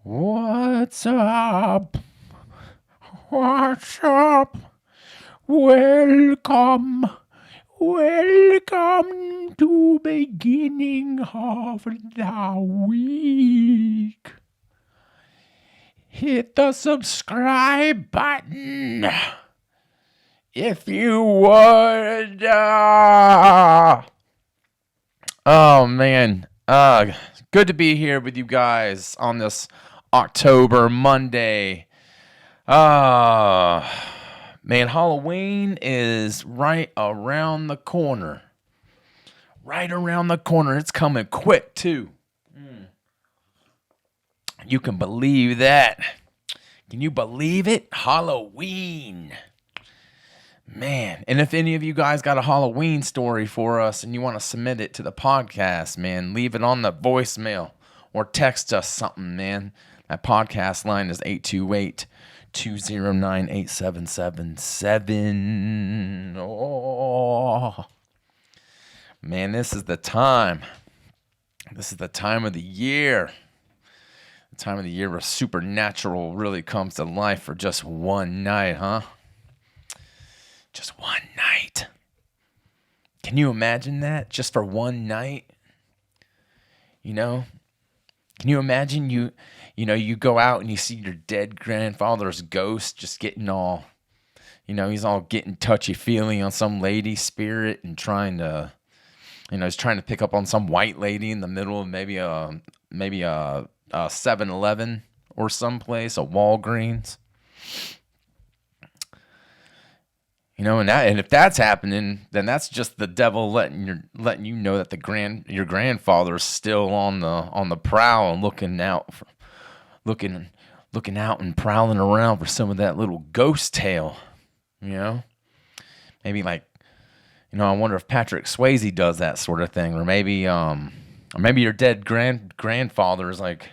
What's up? What's up? Welcome. Welcome to beginning of the week. Hit the subscribe button if you would. Oh man, good to be here with you guys on this October Monday. Man, Halloween is right around the corner. Right around the corner. It's coming quick too. You can believe that. Can you believe it? Halloween. Man, and if any of you guys got a Halloween story for us and you want to submit it to the podcast, man, leave it on the voicemail or text us something, man. That podcast line is 828-209-8777. Oh, man, this is the time. This is the time of the year. The time of the year where supernatural really comes to life for just one night, huh? Just one night. Can you imagine that? Just for one night? You know? Can you imagine you go out and you see your dead grandfather's ghost just getting all, he's all getting touchy-feely on some lady's spirit and trying to, he's trying to pick up on some white lady in the middle of maybe a 7-Eleven or someplace, a Walgreens. And if that's happening, then that's just the devil letting you know that your grandfather's still on the prowl and looking out and prowling around for some of that little ghost tail. Maybe I wonder if Patrick Swayze does that sort of thing, or maybe your dead grandfather is like,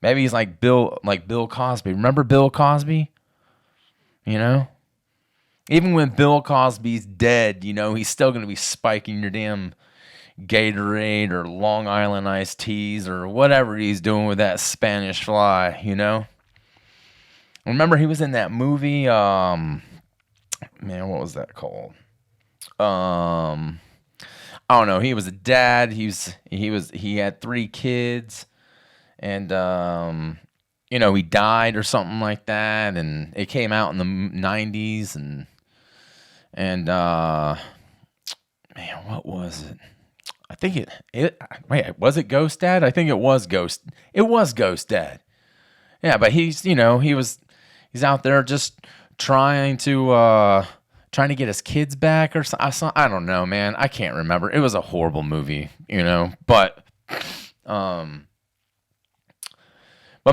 maybe he's like Bill Cosby. Remember Bill Cosby? Even when Bill Cosby's dead, he's still going to be spiking your damn Gatorade or Long Island iced teas or whatever he's doing with that Spanish fly, Remember he was in that movie, man, what was that called? I don't know. He was a dad. He had 3 kids, and he died or something like that, and it came out in the 90s, and man, what was it? I think wait, was it Ghost Dad? I think it was Ghost Dad. Yeah, but he's out there just trying to get his kids back or something. I don't know, man. I can't remember. It was a horrible movie, but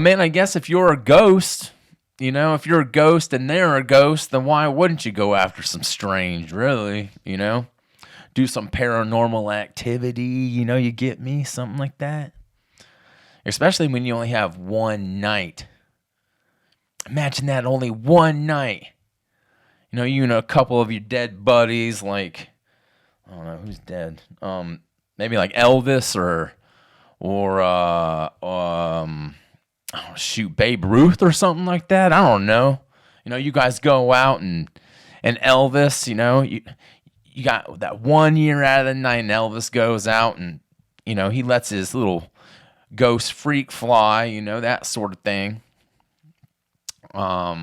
man, I guess if you're a ghost, if you're a ghost and they're a ghost, then why wouldn't you go after some strange, really, do some paranormal activity, you get me, something like that. Especially when you only have one night. Imagine that, only one night. You and a couple of your dead buddies, like, I don't know who's dead. Maybe like Elvis or Babe Ruth or something like that. I don't know. You guys go out and Elvis, you got that 1 year out of the night, and Elvis goes out and, he lets his little ghost freak fly, that sort of thing. But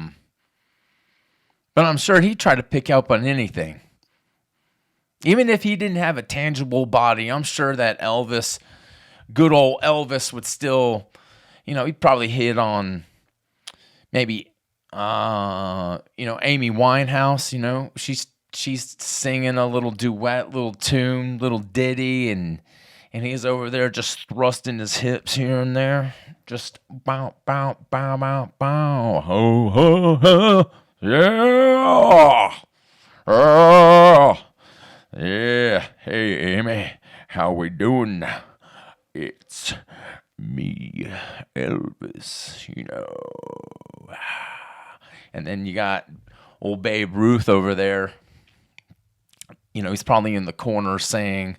I'm sure he'd try to pick up on anything. Even if he didn't have a tangible body, I'm sure that good old Elvis would still, he'd probably hit on maybe, Amy Winehouse, she's singing a little duet, little tune, little ditty, and he's over there just thrusting his hips here and there. Just bow, bow, bow, bow, bow, ho, ho, ho, yeah, yeah, hey, Amy, how we doing? It's me, Elvis, And then you got old Babe Ruth over there. He's probably in the corner saying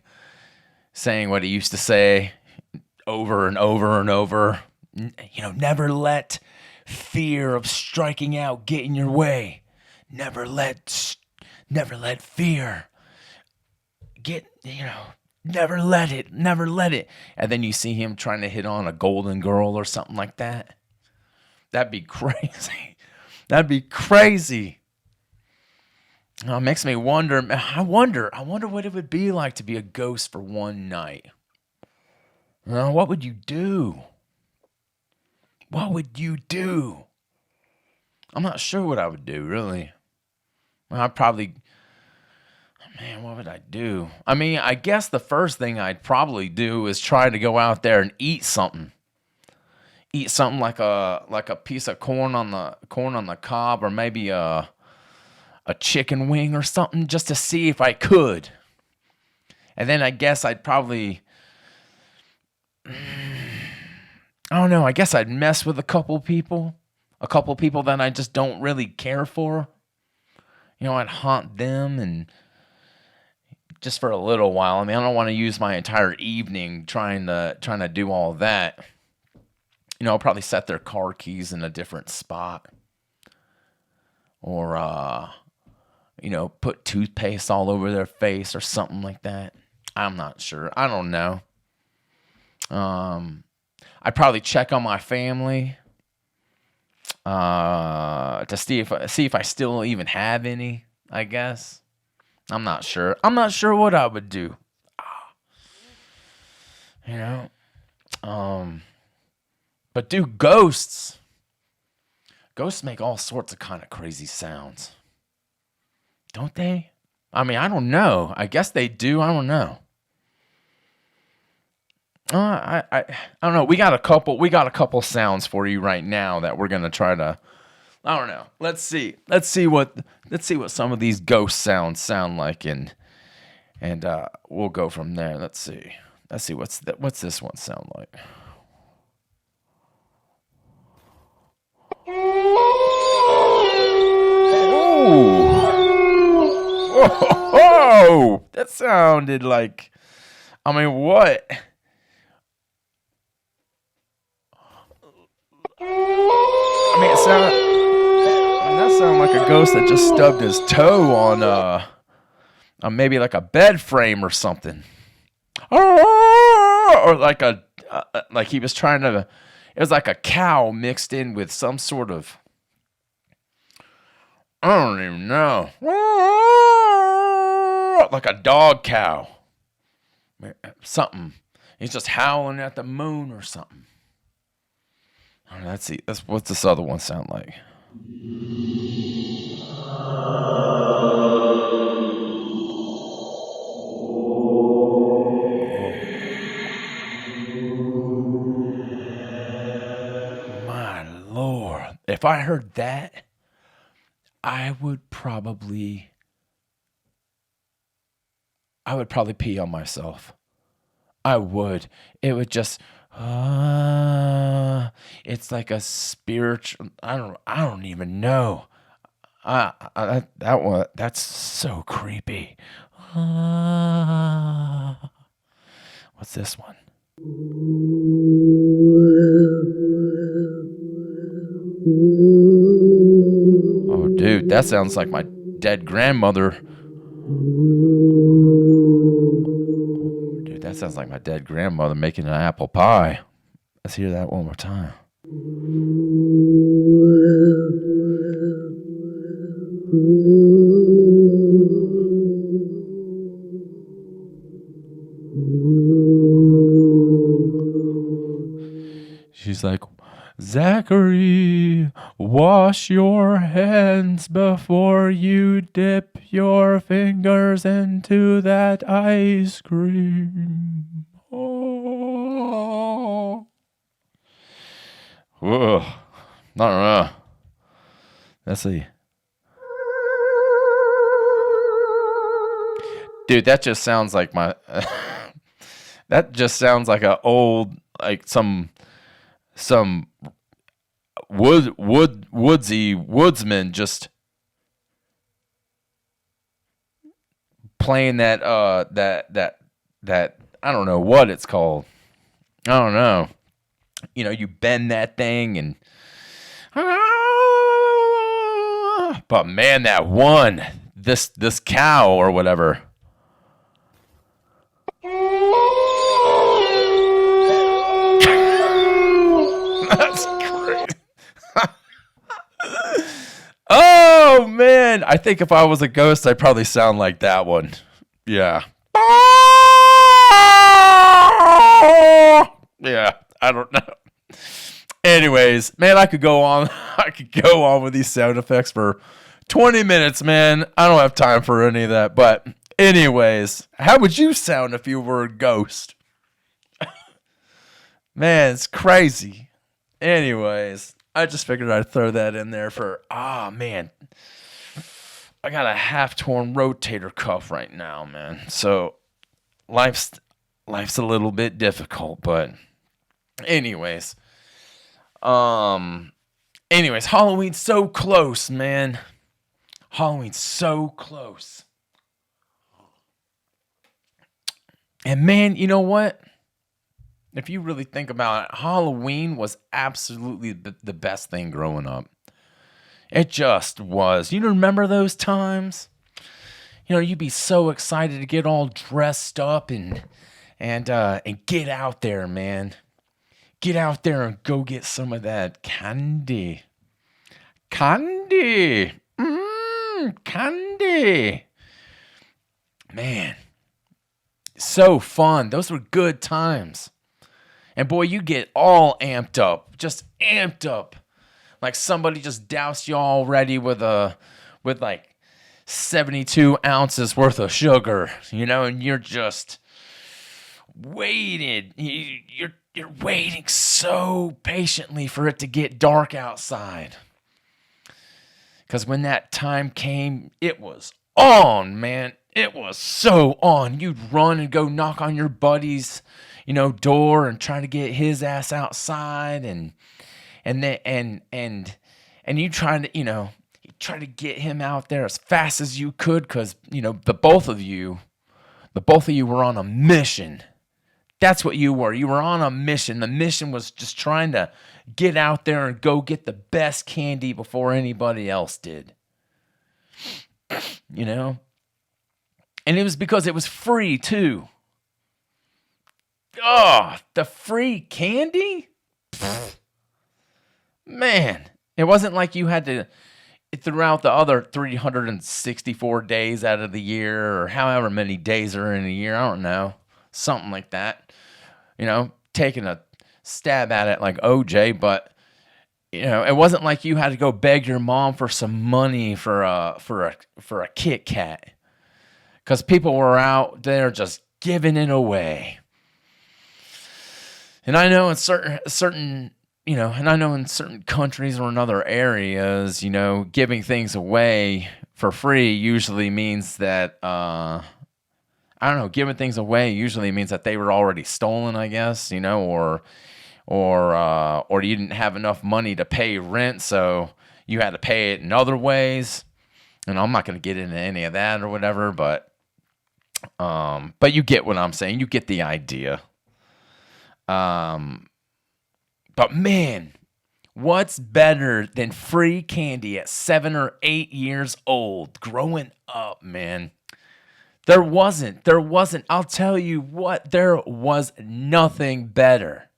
what he used to say. over and over and over. Never let fear of striking out get in your way. Never let fear get, never let it. And then you see him trying to hit on a golden girl or something like that. That'd be crazy. That'd be crazy. It makes me wonder. I wonder what it would be like to be a ghost for one night. What would you do? What would you do? I'm not sure what I would do, really. I'd probably... Man, what would I do? I mean, I guess the first thing I'd probably do is try to go out there and eat something. Eat something like a piece of corn on the cob, or maybe a chicken wing or something, just to see if I could. And then I guess I'd probably... I don't know. I guess I'd mess with a couple people that I just don't really care for. I'd haunt them, and just for a little while. I mean, I don't want to use my entire evening trying to do all of that. I'll probably set their car keys in a different spot, or put toothpaste all over their face or something like that. I'm not sure. I don't know. I'd probably check on my family to see if I still even have any, I guess. I'm not sure. I'm not sure what I would do. But ghosts make all sorts of kind of crazy sounds. Don't they? I mean, I don't know. I guess they do. I don't know. I don't know. We got a couple sounds for you right now that we're gonna try to. I don't know. Let's see what some of these ghost sounds sound like, and we'll go from there. Let's see what's this one sound like. Whoa! That sounded like. I mean, what? That sounded like a ghost that just stubbed his toe on maybe like a bed frame or something, or like he was trying to. It was like a cow mixed in with some sort of. I don't even know. Like a dog cow. Something. He's just howling at the moon or something. Let's see. What's this other one sound like? My Lord. If I heard that, I would probably pee on myself. I would. It would just. It's like a spiritual. I don't even know. That's so creepy. What's this one? Oh, dude, that sounds like my dead grandmother. Dude, that sounds like my dead grandmother making an apple pie. Let's hear that one more time. She's like, Zachary, wash your hands before you dip your fingers into that ice cream. Oh. Whoa. I don't know. Let's see. Dude, that just sounds like my... that just sounds like an old, like some woodsman just playing that I don't know what it's called. I don't know. You bend that thing and but man, that one, this cow or whatever. That's great. Oh man, I think if I was a ghost, I'd probably sound like that one. Yeah. Yeah, I don't know. Anyways, man, I could go on. I could go on with these sound effects for 20 minutes, man. I don't have time for any of that. But anyways, how would you sound if you were a ghost? Man, it's crazy. Anyways, I just figured I'd throw that in there for, man. I got a half-torn rotator cuff right now, man. So life's a little bit difficult, but anyways. Halloween's so close, man. Halloween's so close. And man, you know what? If you really think about it, Halloween was absolutely the best thing growing up. It just was. You remember those times? You'd be so excited to get all dressed up and get out there, man. Get out there and go get some of that candy. Candy. Candy. Man. So fun. Those were good times. And boy, you get all amped up. Just amped up. Like somebody just doused you already with like 72 ounces worth of sugar, and you're just waiting. You're waiting so patiently for it to get dark outside. Because when that time came, it was on, man. It was so on. You'd run and go knock on your buddy's, door and try to get his ass outside, and you try to get him out there as fast as you could, because the both of you were on a mission. That's what you were. You were on a mission. The mission was just trying to get out there and go get the best candy before anybody else did. And it was because it was free too. Oh, the free candy? Man, it wasn't like you had to, throughout the other 364 days out of the year, or however many days are in a year, I don't know, something like that, taking a stab at it like OJ, but it wasn't like you had to go beg your mom for some money for a Kit Kat, because people were out there just giving it away. And I know in certain countries or in other areas, giving things away for free usually means that, giving things away usually means that they were already stolen, I guess, or you didn't have enough money to pay rent, so you had to pay it in other ways. And I'm not going to get into any of that or whatever, but you get what I'm saying. You get the idea. But man, what's better than free candy at 7 or 8 years old growing up, man? There wasn't. I'll tell you what, there was nothing better.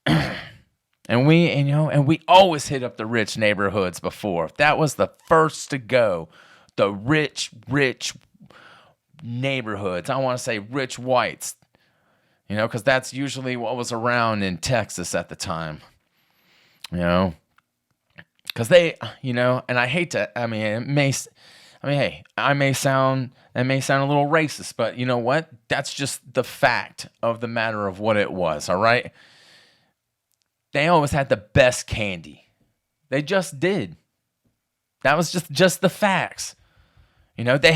And we always hit up the rich neighborhoods before. That was the first to go. The rich neighborhoods. I want to say rich whites. Because that's usually what was around in Texas at the time. Because they, and I hate to, hey, that may sound a little racist, but you know what? That's just the fact of the matter of what it was, all right? They always had the best candy. They just did. That was just the facts. They had they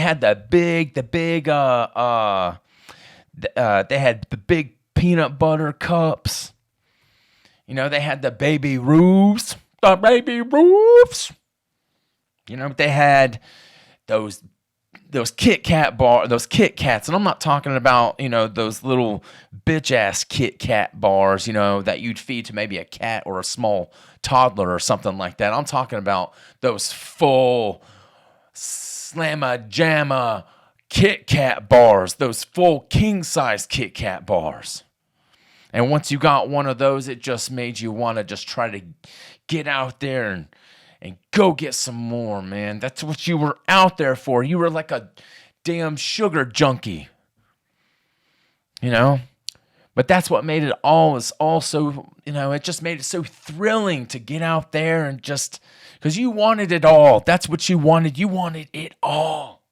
had the big peanut butter cups. They had the baby Ruths. They had those Kit Kat bar, those Kit Kats, and I'm not talking about, those little bitch ass Kit Kat bars, that you'd feed to maybe a cat or a small toddler or something like that. I'm talking about those full slamma jamma Kit Kat bars, those full king size Kit Kat bars. And once you got one of those, it just made you want to just try to get out there and go get some more, man. That's what you were out there for. You were like a damn sugar junkie, But that's what made it all, is also, it just made it so thrilling to get out there and just, because you wanted it all. That's what you wanted. You wanted it all.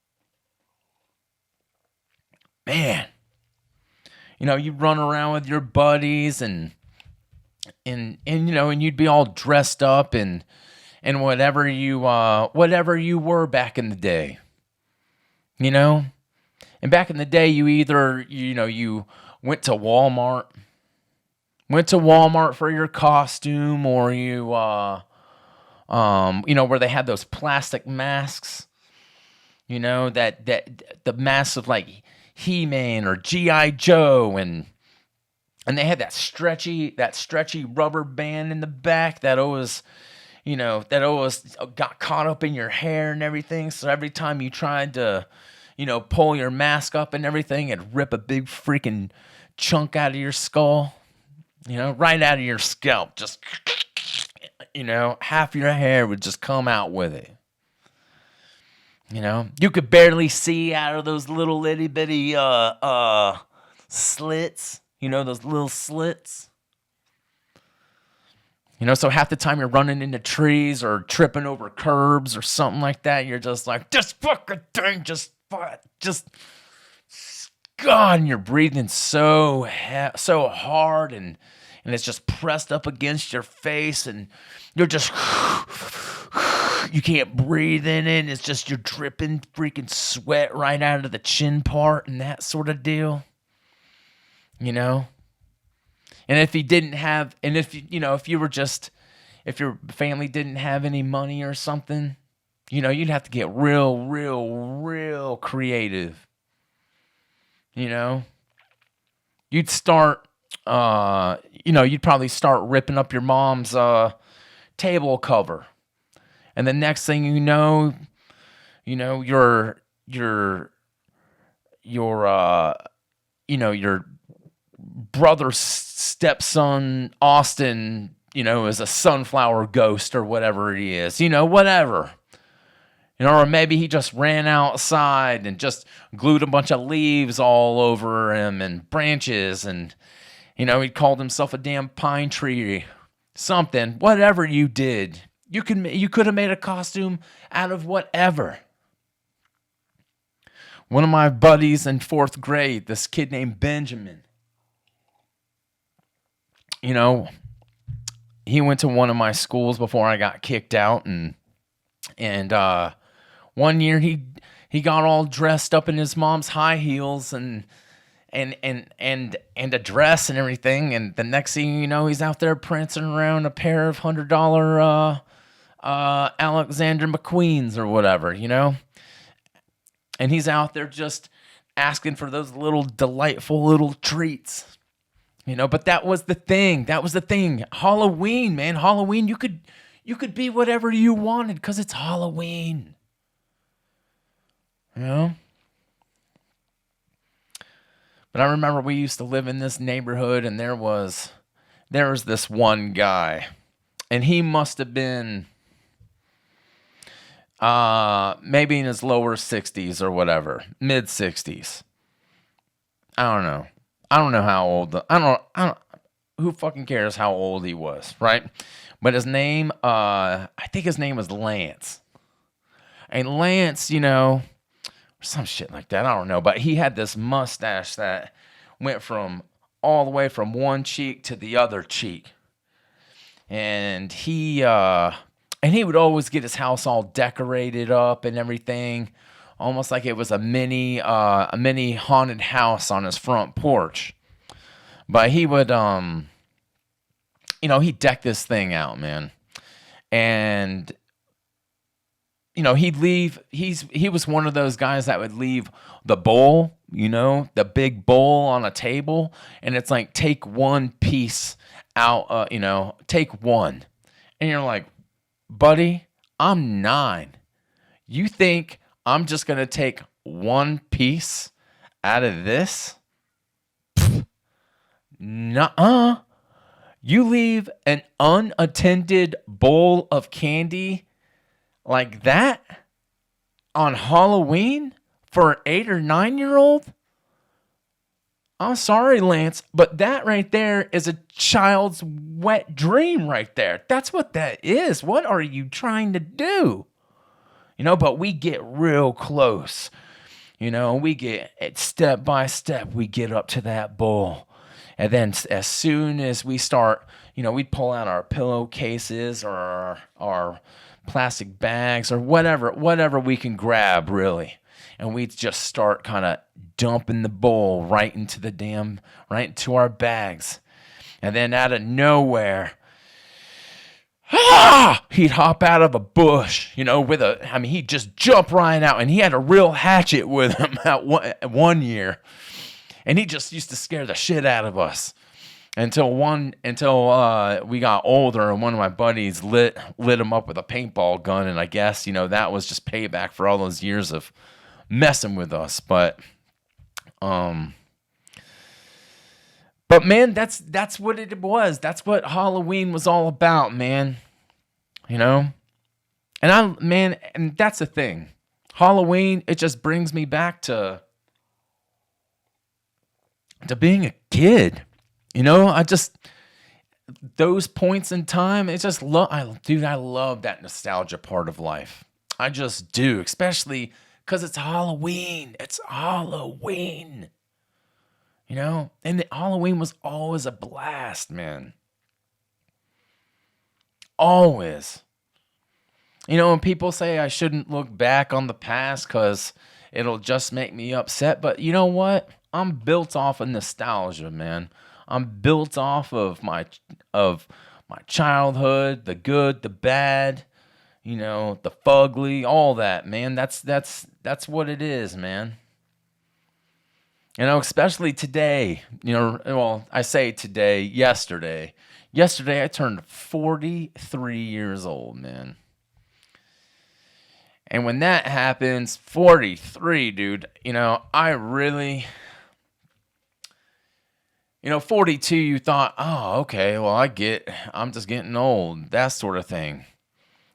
Man. You'd run around with your buddies and you'd be all dressed up and whatever you were back in the day. And back in the day, you either, you went to Walmart for your costume, or you, where they had those plastic masks, that the masks of like He-Man or G.I. Joe, and they had that stretchy rubber band in the back that always got caught up in your hair and everything. So every time you tried to, pull your mask up and everything, it'd rip a big freaking chunk out of your skull, right out of your scalp. Just, half your hair would just come out with it. You could barely see out of those little itty bitty slits. Those little slits. So half the time you're running into trees or tripping over curbs or something like that. You're just like, this fucking thing just God, and you're breathing so hard, and it's just pressed up against your face, and you're just you can't breathe in it. It's just you're dripping freaking sweat right out of the chin part and that sort of deal. And if you didn't have, and if your family didn't have any money or something, you'd have to get real creative. You'd start, you'd probably start ripping up your mom's table cover. And the next thing your brother's stepson, Austin, is a sunflower ghost or whatever he is, whatever. Or maybe he just ran outside and just glued a bunch of leaves all over him and branches, and, he called himself a damn pine tree, something, whatever you did. You could have made a costume out of whatever. One of my buddies in 4th grade, this kid named Benjamin, he went to one of my schools before I got kicked out, and one year he got all dressed up in his mom's high heels and a dress and everything, and the next thing you know, he's out there prancing around a pair of $100 Alexander McQueens or whatever, and he's out there just asking for those little delightful little treats, but that was the thing. Halloween, man. Halloween, you could be whatever you wanted because it's Halloween. But I remember we used to live in this neighborhood, and there was this one guy, and he must have been maybe in his lower 60s or whatever, mid 60s. I don't know how old. I don't. Who fucking cares how old he was, right? But his name, I think his name was Lance. And Lance, some shit like that. I don't know. But he had this mustache that went from all the way from one cheek to the other cheek. And he would always get his house all decorated up and everything, almost like it was a mini haunted house on his front porch. But he would, he'd deck this thing out, man. And he'd leave. He was one of those guys that would leave the bowl, the big bowl on a table, and it's like, take one piece out, take one. And you're like, buddy, I'm 9. You think I'm just going to take one piece out of this? Nuh-uh. You leave an unattended bowl of candy like that on Halloween for an 8 or 9-year-old? I'm sorry, Lance, but that right there is a child's wet dream right there. That's what that is. What are you trying to do? But we get real close. We get step by step, we get up to that bowl. And then as soon as we start, we'd pull out our pillowcases or our plastic bags or whatever we can grab, really. And we'd just start kind of dumping the bowl right into our bags. And then out of nowhere, he'd hop out of a bush, he'd just jump right out. And he had a real hatchet with him at one year. And he just used to scare the shit out of us until we got older, and one of my buddies lit him up with a paintball gun. And I guess, that was just payback for all those years of messing with us. But man, that's what it was. That's what Halloween was all about, man. And and that's the thing. Halloween, it just brings me back to being a kid. Those points in time, it's just I love that nostalgia part of life. I just do, especially because it's Halloween. It's Halloween. And Halloween was always a blast, man. Always. When people say I shouldn't look back on the past because it'll just make me upset, but you know what? I'm built off of nostalgia, man. I'm built off of my childhood, the good, the bad, the fugly, all that, man. That's what it is, man. Especially today, well, I say today, yesterday. Yesterday I turned 43 years old, man. And when that happens, 43, dude, I really... 42, you thought, oh, okay, well, I'm just getting old, that sort of thing.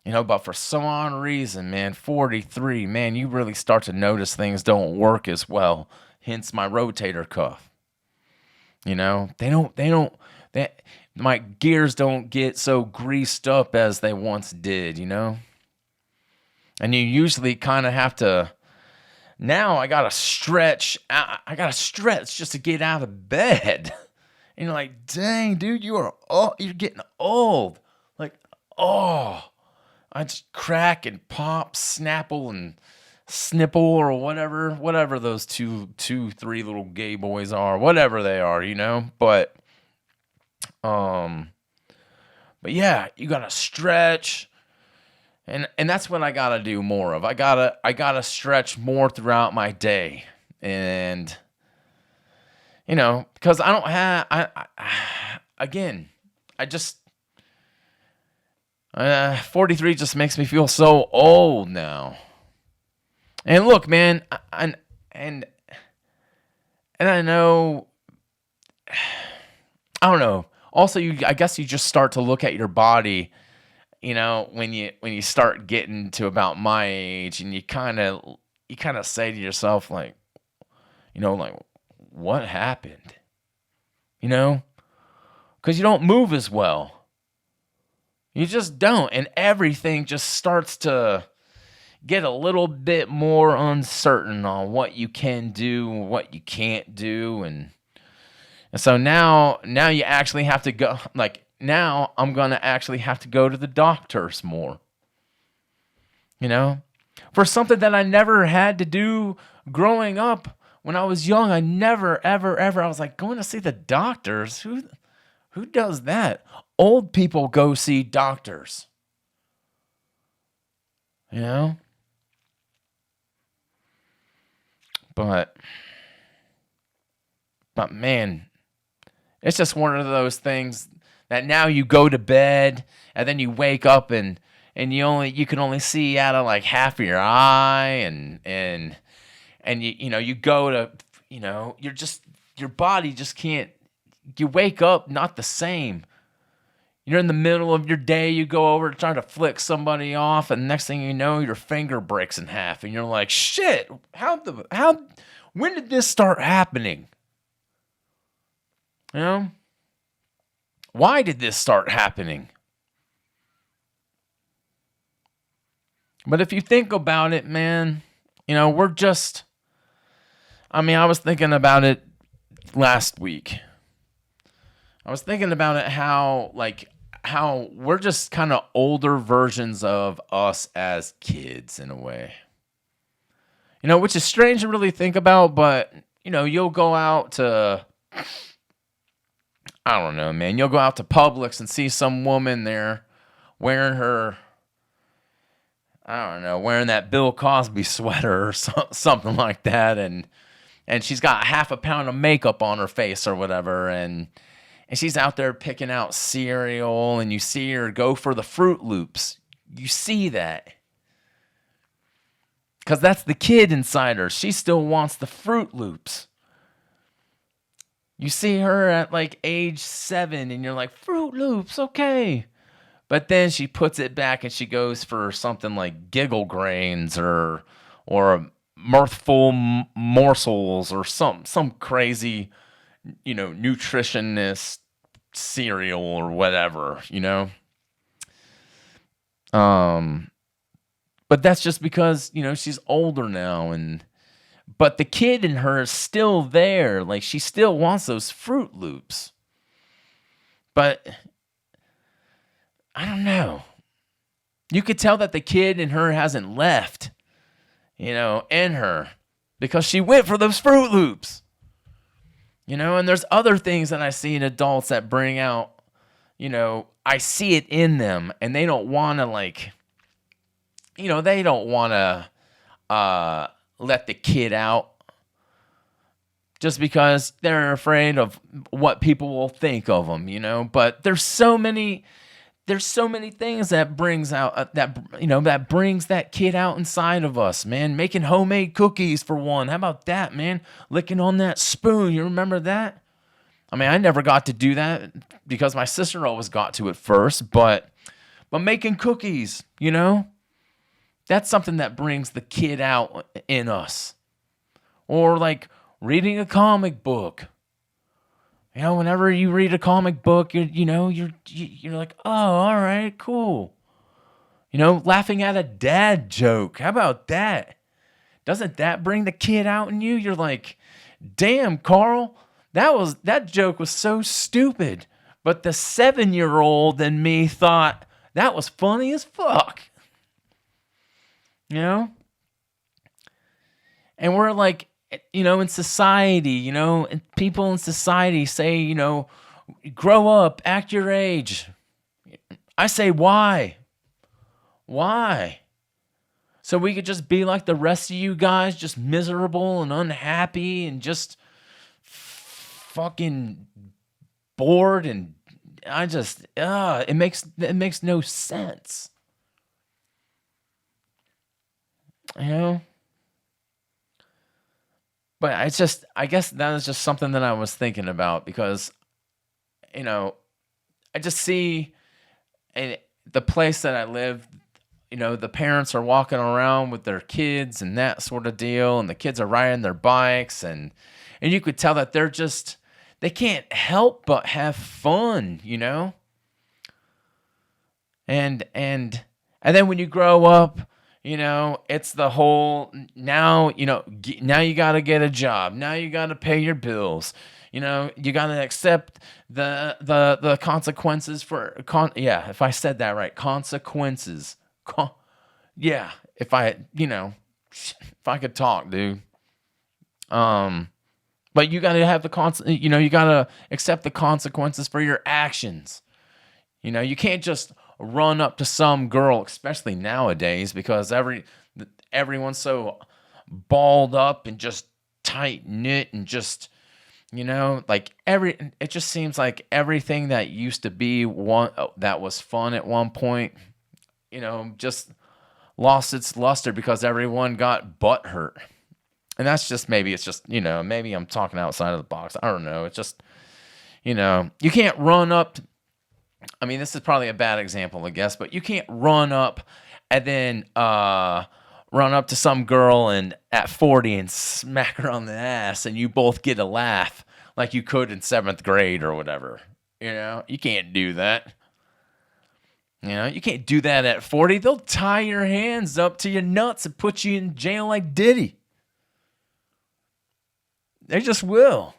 But for some odd reason, man, 43, man, you really start to notice things don't work as well. Hence my rotator cuff. My gears don't get so greased up as they once did, And you usually kind of have to... Now I gotta stretch. I gotta stretch just to get out of bed. And you're like, dang, dude, you're getting old. Like, I just crack and pop, snapple and snipple or whatever those two, 3 little gay boys are, whatever they are, But yeah, you gotta stretch. And that's what I gotta do more of. I gotta stretch more throughout my day, and because I don't have. Again, 43 just makes me feel so old now. And look, man, and I know. I don't know. Also, I guess you just start to look at your body. When you start getting to about my age, and you kind of say to yourself, like, like, what happened? Because you don't move as well. You just don't, and everything just starts to get a little bit more uncertain on what you can do, what you can't do, and so now you actually have to go, like. Now I'm going to actually have to go to the doctors more. For something that I never had to do growing up when I was young. I never, ever, ever, I was like, going to see the doctors? Who does that? Old people go see doctors. But man, it's just one of those things that now you go to bed and then you wake up and you can only see out of like half of your eye and you go to your body just can't. You wake up not the same. You're in the middle of your day, you go over to try to flick somebody off, and next thing you know, your finger breaks in half, and you're like, shit, when did this start happening? You know? Why did this start happening? But if you think about it, man, we're just, I was thinking about it last week. I was thinking about it how we're just kind of older versions of us as kids in a way. Which is strange to really think about, but, you'll go out to, I don't know, man. You'll go out to Publix and see some woman there wearing wearing that Bill Cosby sweater or something like that. And she's got half a pound of makeup on her face or whatever. And she's out there picking out cereal, and you see her go for the Fruit Loops. You see that. Because that's the kid inside her. She still wants the Fruit Loops. You see her at like age 7, and you're like, Fruit Loops, okay. But then she puts it back, and she goes for something like Giggle Grains or Mirthful Morsels or some crazy, nutritionist cereal or whatever, But that's just because, she's older now, but the kid in her is still there. Like, she still wants those Fruit Loops. But I don't know. You could tell that the kid in her hasn't left, in her, because she went for those Fruit Loops. And there's other things that I see in adults that bring out, I see it in them, and they don't want to they don't want to let the kid out just because they're afraid of what people will think of them, But there's so many things that brings out that brings that kid out inside of us, man. Making homemade cookies for one. How about that, man? Licking on that spoon. You remember that? I never got to do that because my sister always got to it first, but making cookies, that's something that brings the kid out in us. Or like reading a comic book. Whenever you read a comic book, you're like, oh, all right, cool. Laughing at a dad joke. How about that? Doesn't that bring the kid out in you? You're like, damn, Carl, that joke was so stupid. But the 7-year-old in me thought that was funny as fuck. And we're like, in society, and people in society say, grow up, act your age. I say, why? Why? So we could just be like the rest of you guys, just miserable and unhappy and just fucking bored, and it makes no sense. But I guess that is just something that I was thinking about because, I just see the place that I live, the parents are walking around with their kids and that sort of deal, and the kids are riding their bikes, and you could tell that they can't help but have fun, And then when you grow up, it's the whole, now you got to get a job. Now you got to pay your bills. You got to accept the consequences if I said that right, consequences. If I could talk, dude. But you got to have you got to accept the consequences for your actions. You can't just run up to some girl, especially nowadays, because everyone's so balled up and just tight knit and just, like it just seems like everything that used to be one that was fun at one point, just lost its luster because everyone got butt hurt. And that's just, maybe it's just, maybe I'm talking outside of the box. I don't know. It's just, you can't run up. I mean, this is probably a bad example, I guess, but you can't run up and then run up to some girl and at 40 and smack her on the ass and you both get a laugh like you could in 7th grade or whatever. You can't do that. You can't do that at 40. They'll tie your hands up to your nuts and put you in jail like Diddy. They just will.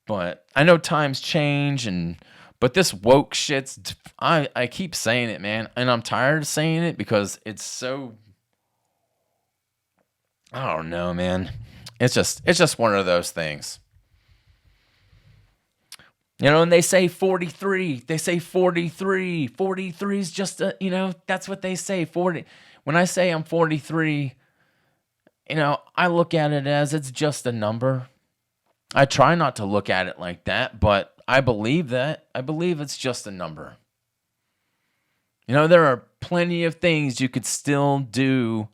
But I know times change, but this woke shit's, I keep saying it, man, and I'm tired of saying it because it's so, I don't know, man. It's just one of those things. And they say 43. They say 43. 43 is just that's what they say. 40. When I say I'm 43, I look at it as it's just a number. I try not to look at it like that, but I believe that. I believe it's just a number. There are plenty of things you could still do,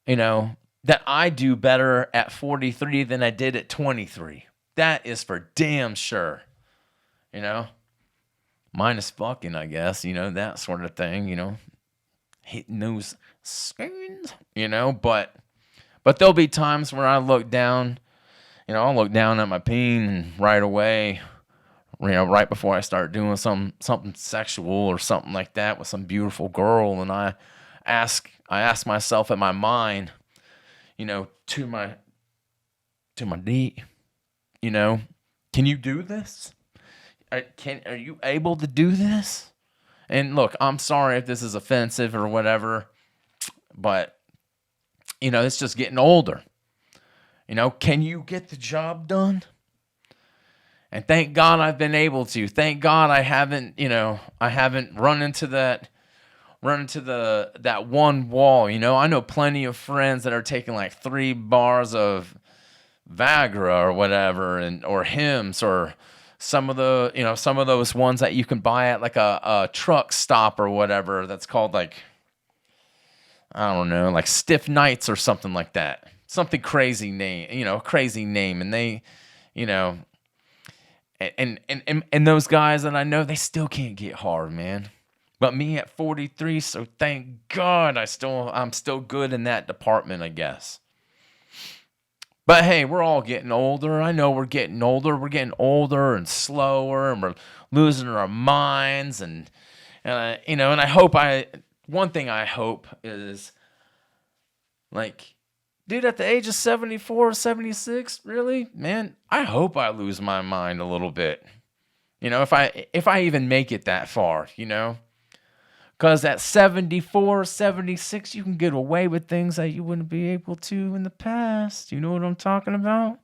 that I do better at 43 than I did at 23. That is for damn sure. Minus fucking, I guess, that sort of thing, hitting those screens, but there'll be times where I look down, I'll look down at my peen and right away, right before I start doing something sexual or something like that with some beautiful girl, and I ask myself in my mind, to my D, can you do this? Are you able to do this? And look, I'm sorry if this is offensive or whatever, but it's just getting older. Can you get the job done? And thank God I've been able to. Thank God I haven't run into that one wall. I know plenty of friends that are taking like 3 bars of Viagra or whatever, or Hims, or some of those ones that you can buy at like a truck stop or whatever. That's called like, I don't know, like Stiff Nights or something like that. Something crazy name, crazy name. And they, and those guys that I know, they still can't get hard, man. But me at 43, so thank God I'm still good in that department, I guess. But hey, we're all getting older. I know we're getting older. We're getting older and slower, and we're losing our minds. And I hope one thing I hope is, like, dude, at the age of 74, 76, really, man, I hope I lose my mind a little bit. If I even make it that far, Because at 74, 76, you can get away with things that you wouldn't be able to in the past. You know what I'm talking about?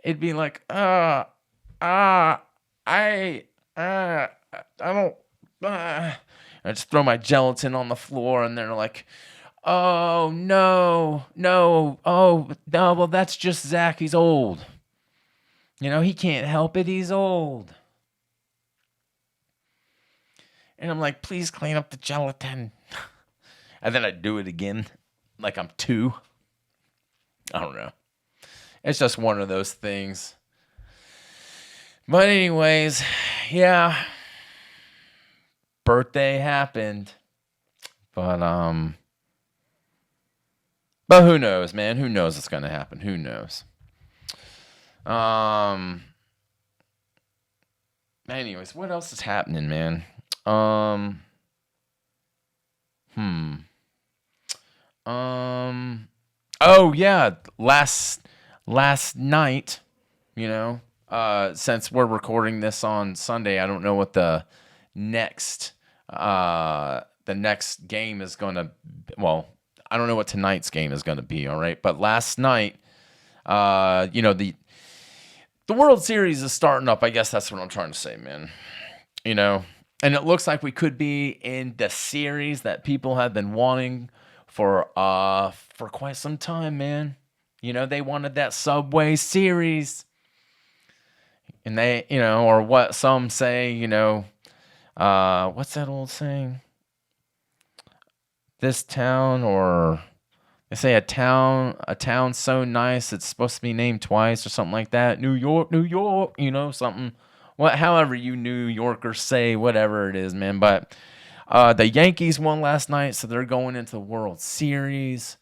It'd be like, I don't, I just throw my gelatin on the floor, and they're like, oh, no, oh, no, well, that's just Zach. He's old. He can't help it. He's old. And I'm like, please clean up the gelatin. And then I do it again like I'm 2. I don't know. It's just one of those things. But anyways, yeah. Birthday happened. But who knows, man? Who knows what's going to happen? Who knows? Anyways, what else is happening, man? Oh yeah, last night, since we're recording this on Sunday, I don't know what the next game is going to, well, I don't know what tonight's game is going to be, all right? But last night, the World Series is starting up. I guess that's what I'm trying to say, man. And it looks like we could be in the series that people have been wanting for quite some time, man. They wanted that Subway series, and they, or what some say, what's that old saying? This town, or they say a town so nice it's supposed to be named twice or something like that. New York, New York, something. However you New Yorkers say, whatever it is, man. But the Yankees won last night, so they're going into the World Series,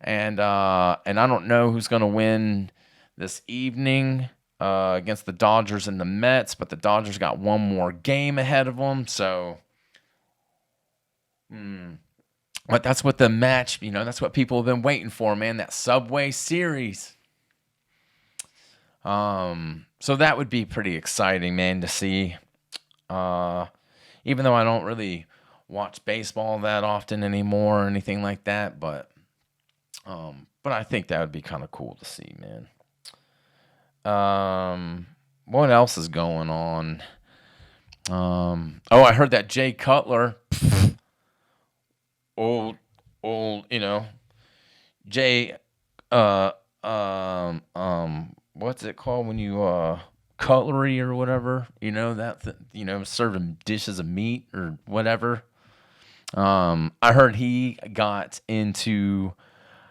and I don't know who's gonna win this evening against the Dodgers and the Mets, but the Dodgers got one more game ahead of them, so. But that's what the match, that's what people have been waiting for, man. That Subway series. So that would be pretty exciting, man, to see. Even though I don't really watch baseball that often anymore or anything like that, but I think that would be kind of cool to see, man. What else is going on? I heard that Jay Cutler, old, Jay, what's it called when you cutlery or whatever, serving dishes of meat or whatever. I heard he got a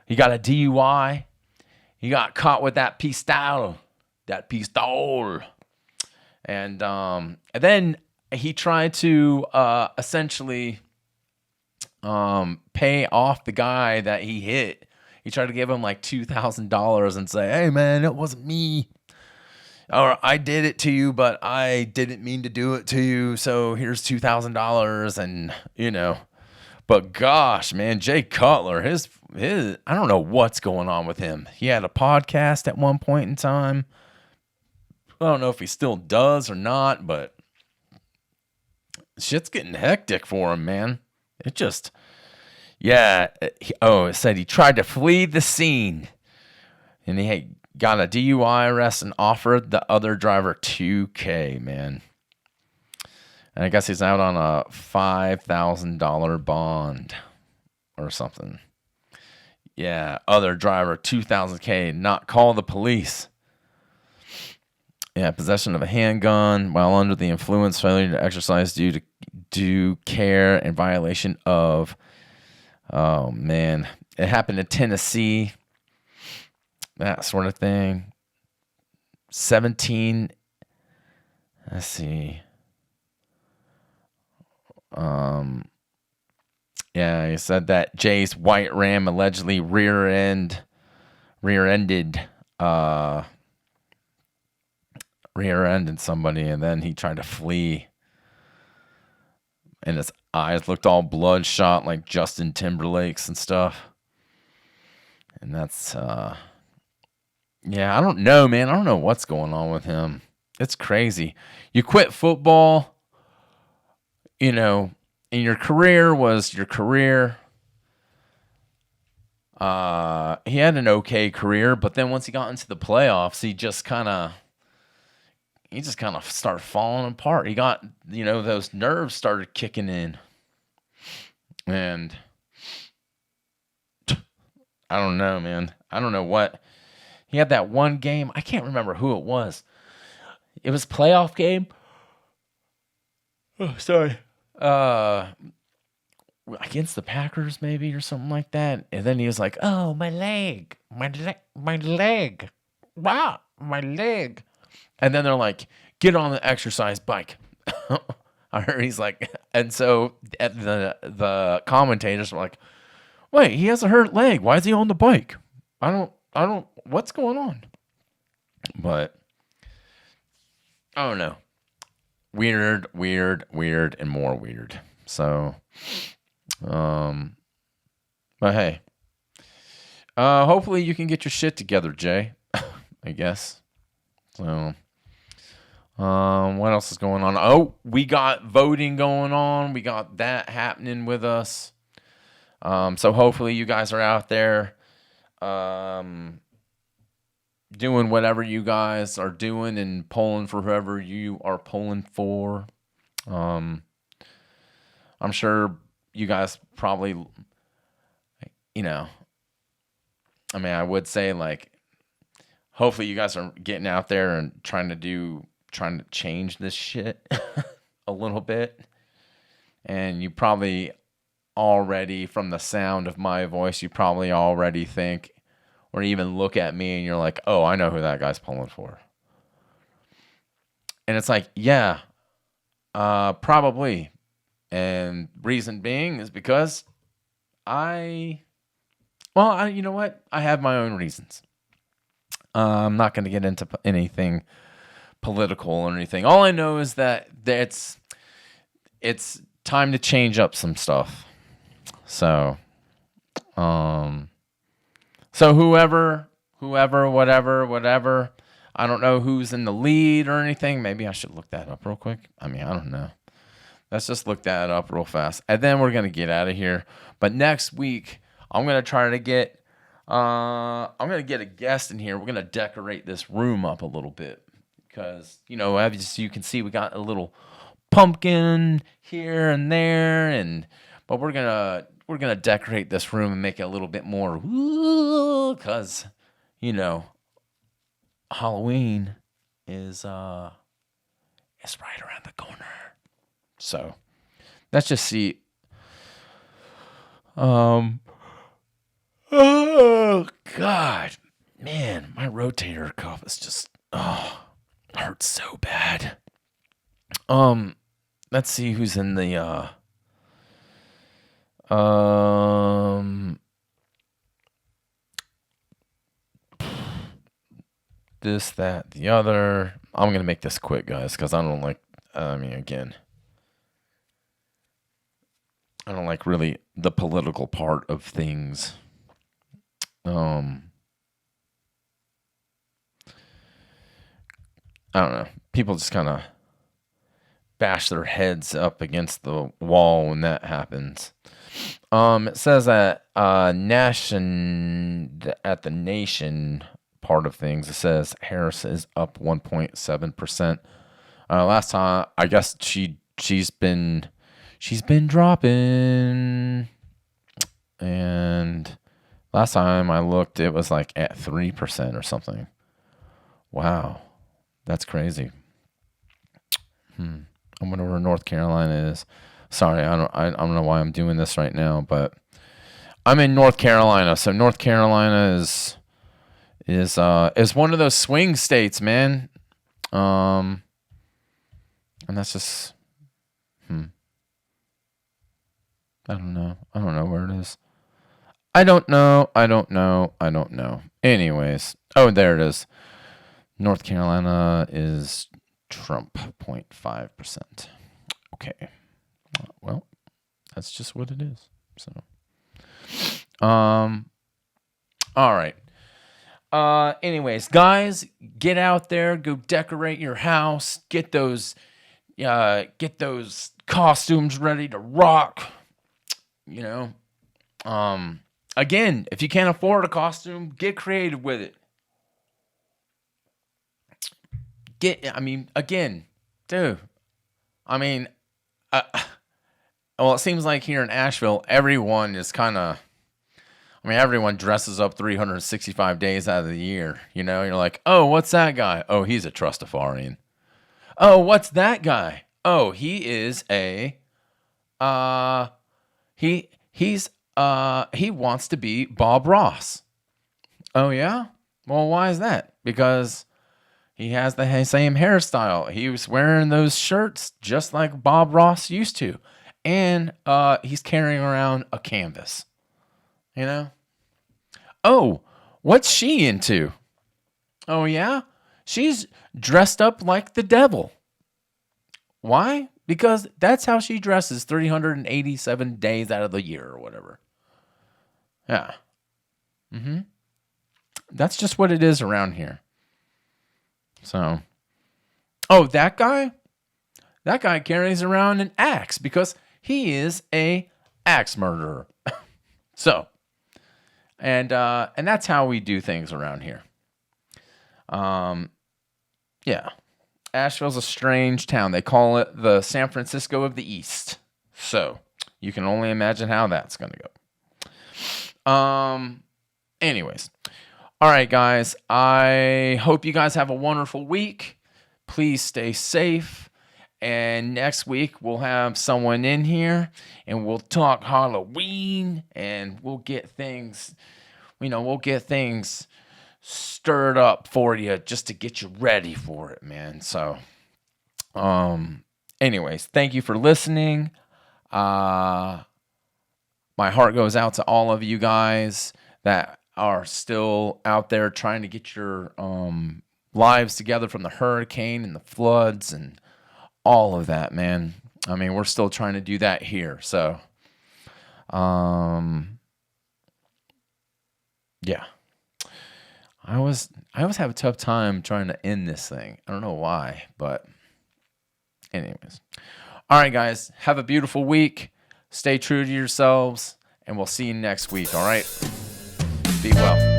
DUI. He got caught with that pistol, and then he tried to essentially pay off the guy that he hit. He tried to give him like $2,000 and say, "Hey man, it wasn't me. Or I did it to you, but I didn't mean to do it to you. So here's $2,000." And but gosh, man, Jay Cutler, his I don't know what's going on with him. He had a podcast at one point in time. I don't know if he still does or not, but shit's getting hectic for him, man. It just, yeah. It said he tried to flee the scene, and he got a DUI arrest and offered the other driver $2,000, man. And I guess he's out on a $5,000 bond or something. Yeah, other driver $2,000, not call the police. Yeah, possession of a handgun while under the influence, failure to exercise due care, and violation of. Oh man, it happened in Tennessee. That sort of thing. 17. Let's see. Yeah, he said that Jay's white Ram allegedly rear-ended somebody, and then he tried to flee. And his eyes looked all bloodshot like Justin Timberlake's and stuff. And that's, yeah, I don't know, man. I don't know what's going on with him. It's crazy. You quit football, and your career was your career. He had an okay career, but then once he got into the playoffs, he just kind of started falling apart. He got, those nerves started kicking in. And I don't know, man. I don't know what. He had that one game. I can't remember who it was. It was a playoff game. Oh, sorry. Against the Packers, maybe, or something like that. And then he was like, "Oh, my leg. Wow, my leg." And then they're like, "Get on the exercise bike." I heard he's like, and so at the commentators were like, "Wait, he has a hurt leg. Why is he on the bike? I don't, what's going on?" But I don't know. Weird, and more weird. So, but hey, hopefully you can get your shit together, Jay. I guess. So, what else is going on? Oh, we got voting going on. We got that happening with us. So hopefully you guys are out there, doing whatever you guys are doing and polling for whoever you are polling for. I'm sure you guys probably you know, I mean, I would say like, hopefully you guys are getting out there and trying to change this shit a little bit. And you probably already, from the sound of my voice, you probably already think or even look at me and you're like, oh, I know who that guy's pulling for. And it's like, yeah, probably. And reason being is because you know what? I have my own reasons. I'm not going to get into anything political or anything. All I know is that it's time to change up some stuff. So, whoever, whatever. I don't know who's in the lead or anything. Maybe I should look that up real quick. I mean, I don't know. Let's just look that up real fast. And then we're going to get out of here. But next week, I'm going to try to get a guest in here. We're going to decorate this room up a little bit. Because, as you can see, we got a little pumpkin here and there. But we're going to decorate this room and make it a little bit more, because, Halloween is right around the corner. So let's just see. Oh God, man, my rotator cuff is just hurts so bad. Let's see who's in the this, that, the other. I'm going to make this quick, guys, because I don't like, again, I don't like really the political part of things. I don't know. People just kind of bash their heads up against the wall when that happens. It says that at the nation part of things, it says Harris is up 1.7%. Last time, I guess she's been dropping, and last time I looked, it was like at 3% or something. Wow, that's crazy. I wonder where North Carolina is. Sorry, I don't know why I'm doing this right now, but I'm in North Carolina. So North Carolina is one of those swing states, man. And that's just I don't know where it is. I don't know. Anyways, there it is. North Carolina is Trump 0.5%. Okay. Well, that's just what it is. So, all right. Anyways, guys, get out there, go decorate your house, get those costumes ready to rock. Again, if you can't afford a costume, get creative with it. Well, it seems like here in Asheville, everyone is everyone dresses up 365 days out of the year. You're like, oh, what's that guy? Oh, he's a Trustafarian. Oh, what's that guy? Oh, he is he wants to be Bob Ross. Oh, yeah? Well, why is that? Because he has the same hairstyle. He was wearing those shirts just like Bob Ross used to. And he's carrying around a canvas. Oh, what's she into? Oh, yeah? She's dressed up like the devil. Why? Because that's how she dresses 387 days out of the year or whatever. Yeah. That's just what it is around here. So, that guy carries around an axe because he is a axe murderer. So, and that's how we do things around here. Yeah. Asheville's a strange town. They call it the San Francisco of the East. So, you can only imagine how that's going to go. Anyways. All right, guys. I hope you guys have a wonderful week. Please stay safe. And next week we'll have someone in here and we'll talk Halloween and we'll get things, stirred up for you just to get you ready for it, man. So, anyways, thank you for listening. My heart goes out to all of you guys that are still out there trying to get your lives together from the hurricane and the floods and all of that, man. I mean, we're still trying to do that here. So, yeah. I always have a tough time trying to end this thing. I don't know why, but anyways. All right, guys. Have a beautiful week. Stay true to yourselves, and we'll see you next week, all right? Be well.